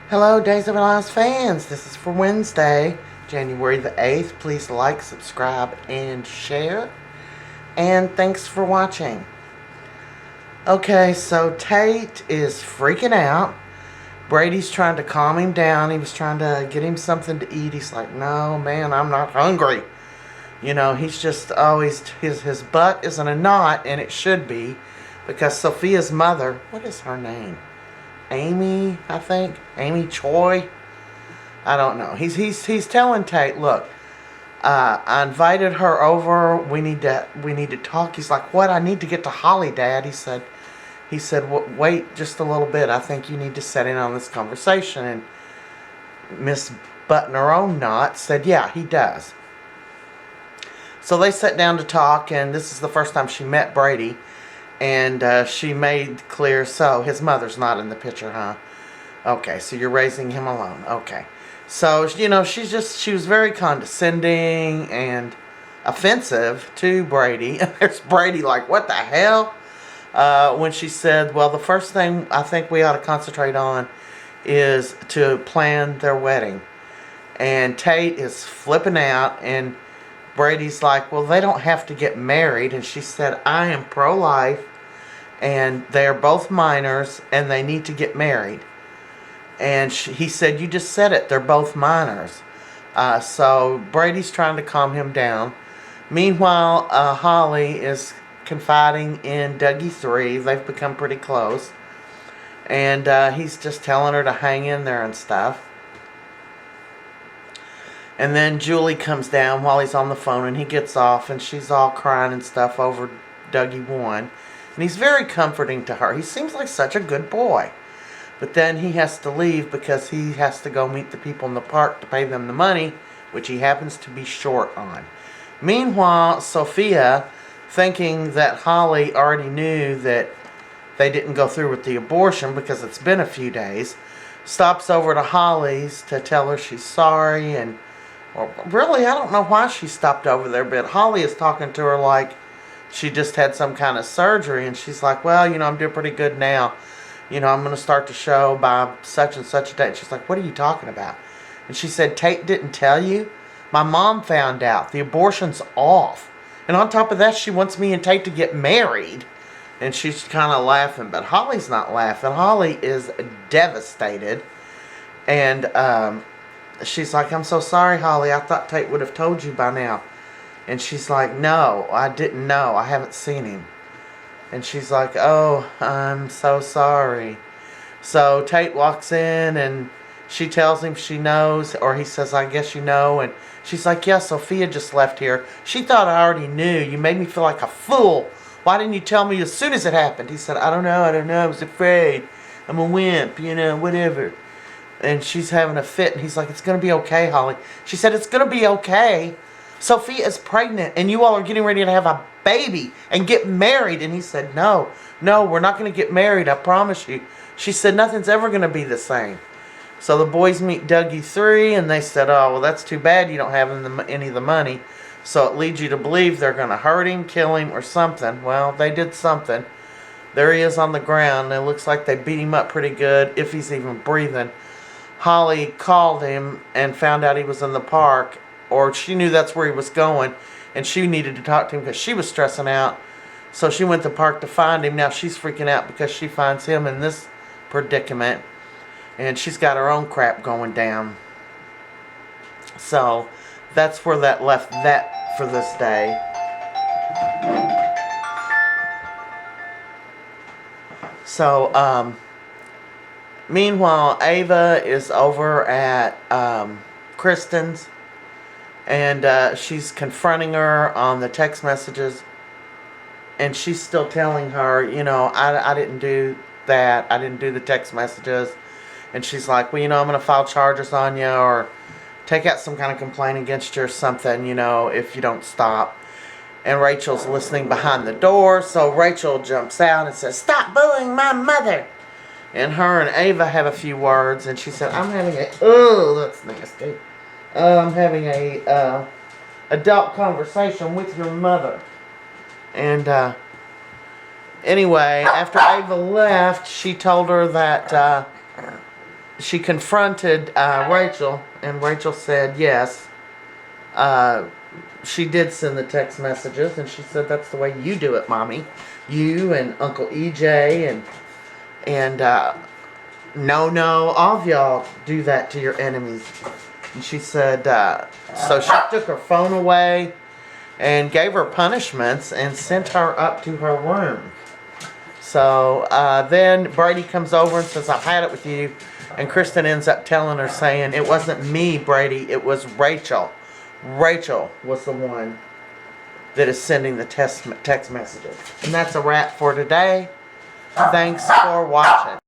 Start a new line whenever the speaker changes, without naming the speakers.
Hello, Days of Our Lives fans. This is for Wednesday, January the 8th. Please like, subscribe, and share. And thanks for watching. Okay, so Tate is freaking out. Brady's trying to calm him down. He was trying to get him something to eat. He's like, no, man, I'm not hungry. You know, he's just always, his butt is in a knot, and it should be, because Sophia's mother, what is her name? Amy, I think. Amy Choi. I don't know. He's telling Tate, look, I invited her over. We need to talk. He's like, what? I need to get to Holly, Dad. He said, wait just a little bit. I think you need to set in on this conversation. And Miss Button, her own knot, said, yeah, he does. So they sat down to talk, and this is the first time she met Brady. And she made clear, so his mother's not in the picture, huh? Okay, so you're raising him alone. Okay. So, you know, she was very condescending and offensive to Brady. There's Brady like, what the hell? When she said, well, the first thing I think we ought to concentrate on is to plan their wedding. And Tate is flipping out, and Brady's like, well, they don't have to get married. And she said, I am pro-life, and they're both minors, and they need to get married. And he said, you just said it, they're both minors. So Brady's trying to calm him down. Meanwhile, Holly is confiding in Dougie 3. They've become pretty close. And he's just telling her to hang in there and stuff. And then Julie comes down while he's on the phone, and he gets off, and she's all crying and stuff over Dougie 1. And he's very comforting to her. He seems like such a good boy. But then he has to leave because he has to go meet the people in the park to pay them the money, which he happens to be short on. Meanwhile, Sophia, thinking that Holly already knew that they didn't go through with the abortion because it's been a few days, stops over to Holly's to tell her she's sorry. And well, really, I don't know why she stopped over there, but Holly is talking to her like she just had some kind of surgery, and she's like, well, you know, I'm doing pretty good now. You know, I'm going to start the show by such and such a date. And she's like, what are you talking about? And she said, Tate didn't tell you? My mom found out. The abortion's off. And on top of that, she wants me and Tate to get married. And she's kind of laughing, but Holly's not laughing. Holly is devastated. And she's like, I'm so sorry, Holly. I thought Tate would have told you by now. And she's like, no, I didn't know. I haven't seen him. And she's like, oh, I'm so sorry. So Tate walks in, and she tells him she knows, or he says, I guess you know. And she's like, yeah, Sophia just left here. She thought I already knew. You made me feel like a fool. Why didn't you tell me as soon as it happened? He said, I don't know. I was afraid. I'm a wimp, you know, whatever. And she's having a fit, and he's like, it's going to be okay, Holly. She said, it's going to be okay. Sophia is pregnant, and you all are getting ready to have a baby and get married. And he said, no, we're not going to get married, I promise you. She said, nothing's ever going to be the same. So the boys meet Dougie 3, and they said, oh, well, that's too bad you don't have any of the money. So it leads you to believe they're going to hurt him, kill him, or something. Well, they did something. There he is on the ground. It looks like they beat him up pretty good, if he's even breathing. Holly called him and found out he was in the park, or she knew that's where he was going, and she needed to talk to him because she was stressing out. So she went to the park to find him. Now she's freaking out because she finds him in this predicament, and she's got her own crap going down. So that's where that left that for this day. So meanwhile, Ava is over at Kristen's, and she's confronting her on the text messages, and she's still telling her, you know, I didn't do that. I didn't do the text messages. And she's like, well, you know, I'm going to file charges on you or take out some kind of complaint against you or something, you know, if you don't stop. And Rachel's listening behind the door, so Rachel jumps out and says, stop bullying my mother. And her and Ava have a few words, and she said, I'm having that's nasty. I'm having a adult conversation with your mother. And anyway, after Ava left, she told her that she confronted Rachel, and Rachel said yes. She did send the text messages, and she said that's the way you do it, Mommy. You and Uncle EJ and no, all of y'all do that to your enemies. And she said, so she took her phone away and gave her punishments and sent her up to her room. So then Brady comes over and says, I've had it with you. And Kristen ends up telling her, saying, it wasn't me, Brady, it was Rachel. Rachel was the one that is sending the text messages. And that's a wrap for today. Thanks for watching.